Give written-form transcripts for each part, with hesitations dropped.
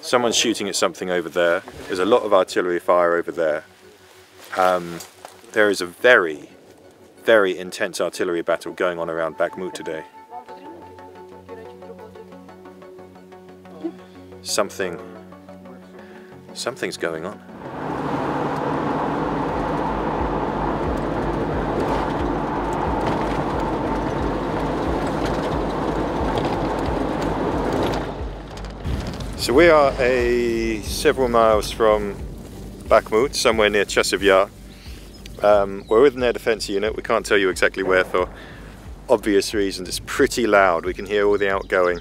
Someone's shooting at something over there. There's a lot of artillery fire over there. There is a very, very intense artillery battle going on around Bakhmut today. Something's going on. So we are several miles from Bakhmut, somewhere near Chasiv. We're with an air defense unit. We can't tell you exactly where for obvious reasons. It's pretty loud. We can hear all the outgoing.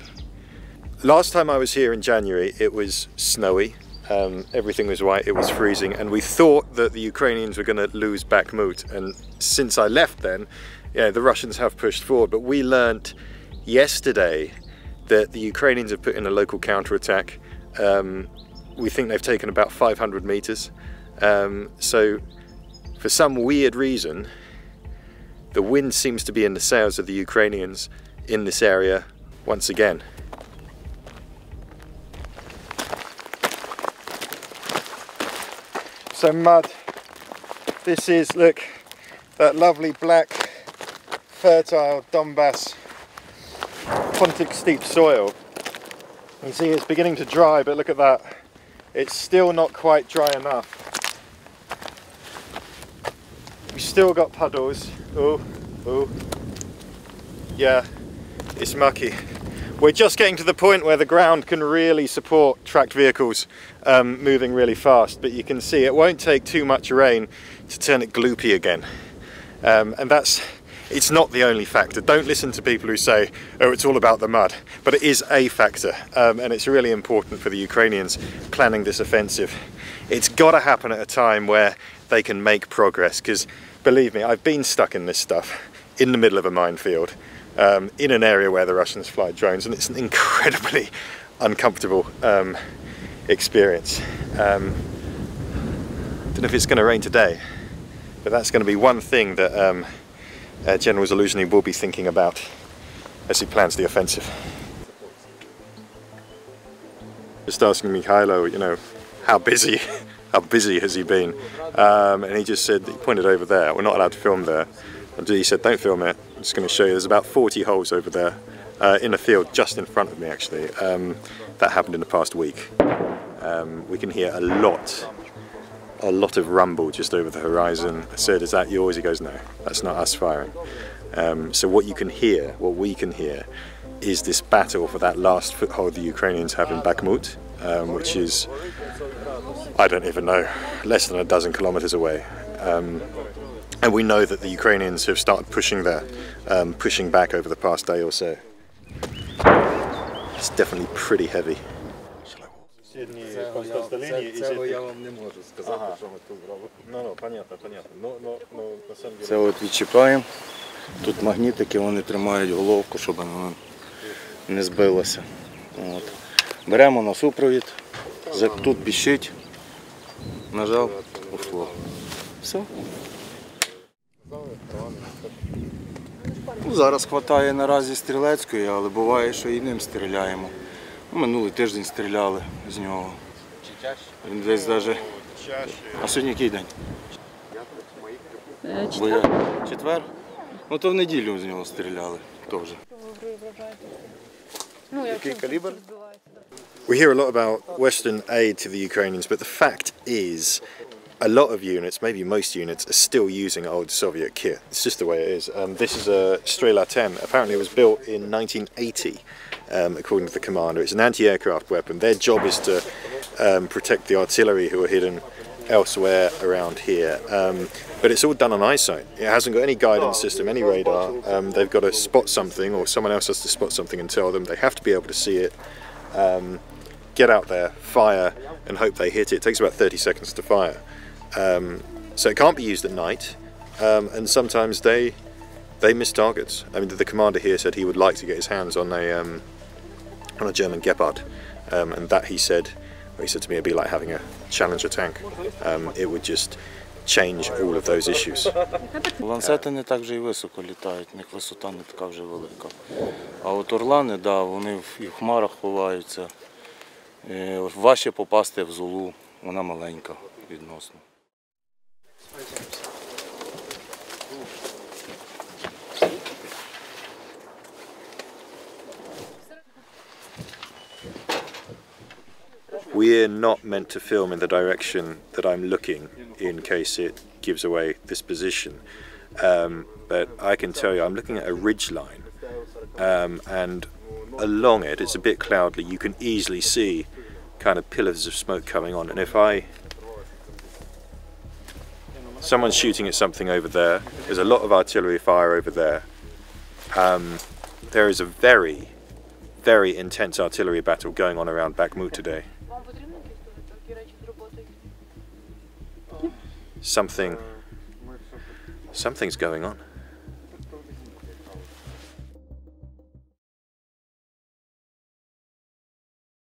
Last time I was here in January, it was snowy. Everything was white, it was freezing, and we thought that the Ukrainians were going to lose Bakhmut. And since I left then, yeah, the Russians have pushed forward. But we learnt yesterday that the Ukrainians have put in a local counterattack. We think they've taken about 500 meters. So for some weird reason, the wind seems to be in the sails of the Ukrainians in this area once again. So mud. This is, look, that lovely black, fertile Donbass Pontic steep soil. You see it's beginning to dry, but look at that. It's still not quite dry enough. We've still got puddles. Oh, yeah, it's mucky. We're just getting to the point where the ground can really support tracked vehicles moving really fast, but you can see it won't take too much rain to turn it gloopy again. And it's not the only factor. Don't listen to people who say, oh, it's all about the mud, but it is a factor, and it's really important for the Ukrainians planning this offensive. It's got to happen at a time where they can make progress, because believe me, I've been stuck in this stuff in the middle of a minefield, in an area where the Russians fly drones, and it's an incredibly uncomfortable experience. Don't know if it's going to rain today, but that's going to be one thing that General Zaluzhny will be thinking about as he plans the offensive. Just asking Mikhailo, you know, how busy has he been? And he just said, he pointed over there, we're not allowed to film there. And he said, don't film it, I'm just going to show you, there's about 40 holes over there in a field just in front of me actually. That happened in the past week. We can hear a lot of rumble just over the horizon. I said, is that yours? He goes, no, that's not us firing. So what we can hear, is this battle for that last foothold the Ukrainians have in Bakhmut, which is, I don't even know, less than a dozen kilometers away. And we know that the Ukrainians have started pushing there, pushing back over the past day or so. It's definitely pretty heavy. Це от відчіпаємо, тут магнітики, вони тримають головку, щоб вона не збилася. От. Беремо на супровід, тут піщить, нажав, ушло. Все. Ну, зараз хватає наразі стрілецької, але буває, що і ним стріляємо. Минулий тиждень стріляли з нього. Він десь навіть... А сьогодні який день? Четвер? Ну то в неділю з нього стріляли теж. Який калібр? We hear a lot about Western aid to the Ukrainians, but the fact is a lot of units, maybe most units, are still using old Soviet kit. It's just the way it is. This is a Strela 10. Apparently it was built in 1980, according to the commander. It's an anti-aircraft weapon. Their job is to protect the artillery who are hidden elsewhere around here. But it's all done on eyesight. It hasn't got any guidance system, any radar. They've got to spot something, or someone else has to spot something and tell them. They have to be able to see it, get out there, fire, and hope they hit it. It takes about 30 seconds to fire. So it can't be used at night, and sometimes they miss targets. I mean, the commander here said he would like to get his hands on a German Gepard, and that he said to me it'd be like having a Challenger tank. It would just change all of those issues. Ланцети не так вже і високо літають, в них висота не така вже велика. А от орлани, да, вони і в хмарах ховаються. Важче попасти в золу, вона маленька відносно. We're not meant to film in the direction that I'm looking in case it gives away this position. But I can tell you I'm looking at a ridge line, and along it, it's a bit cloudy, you can easily see kind of pillars of smoke coming on, and if someone's shooting at something over there, there's a lot of artillery fire over there. There is a very, very intense artillery battle going on around Bakhmut today. Something's going on.